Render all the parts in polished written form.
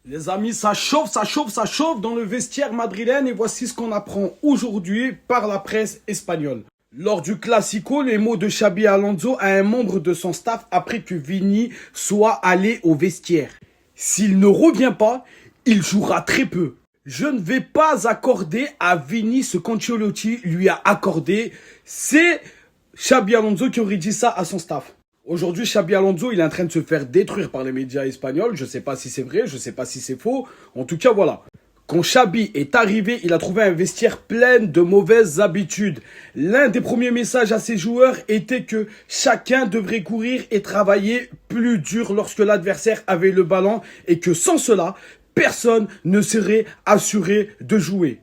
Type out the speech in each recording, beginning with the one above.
Les amis, ça chauffe, ça chauffe, ça chauffe dans le vestiaire madrilène et voici ce qu'on apprend aujourd'hui par la presse espagnole. Lors du Classico, les mots de Xabi Alonso à un membre de son staff après que Vini soit allé au vestiaire. S'il ne revient pas, il jouera très peu. Je ne vais pas accorder à Vini ce qu'Ancelotti lui a accordé. C'est Xabi Alonso qui aurait dit ça à son staff. Aujourd'hui, Xabi Alonso, il est en train de se faire détruire par les médias espagnols. Je ne sais pas si c'est vrai, je ne sais pas si c'est faux. En tout cas, voilà. Quand Xabi est arrivé, il a trouvé un vestiaire plein de mauvaises habitudes. L'un des premiers messages à ses joueurs était que chacun devrait courir et travailler plus dur lorsque l'adversaire avait le ballon et que sans cela, personne ne serait assuré de jouer.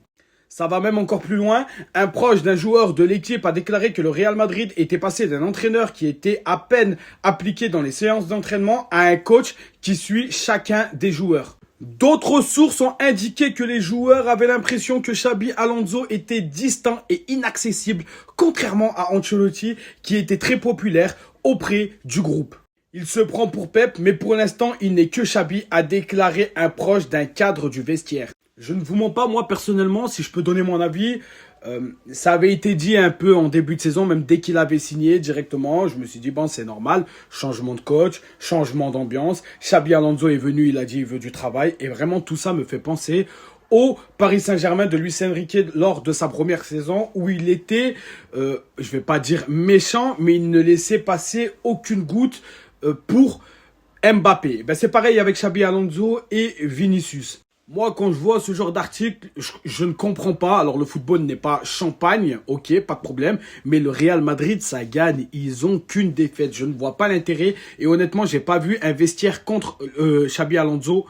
Ça va même encore plus loin. Un proche d'un joueur de l'équipe a déclaré que le Real Madrid était passé d'un entraîneur qui était à peine appliqué dans les séances d'entraînement à un coach qui suit chacun des joueurs. D'autres sources ont indiqué que les joueurs avaient l'impression que Xabi Alonso était distant et inaccessible, contrairement à Ancelotti qui était très populaire auprès du groupe. Il se prend pour Pep, mais pour l'instant, il n'est que Xabi, a déclaré un proche d'un cadre du vestiaire. Je ne vous mens pas, moi personnellement, si je peux donner mon avis, ça avait été dit un peu en début de saison, même dès qu'il avait signé directement. Je me suis dit, bon, c'est normal, changement de coach, changement d'ambiance. Xabi Alonso est venu, il a dit, il veut du travail. Et vraiment, tout ça me fait penser au Paris Saint-Germain de Luis Enrique lors de sa première saison où il était, je vais pas dire méchant, mais il ne laissait passer aucune goutte pour Mbappé. Ben, c'est pareil avec Xabi Alonso et Vinicius. Moi, quand je vois ce genre d'article, je ne comprends pas. Alors, le football n'est pas champagne, ok, pas de problème. Mais le Real Madrid, ça gagne. Ils ont qu'une défaite. Je ne vois pas l'intérêt. Et honnêtement, j'ai pas vu un vestiaire contre Xabi Alonso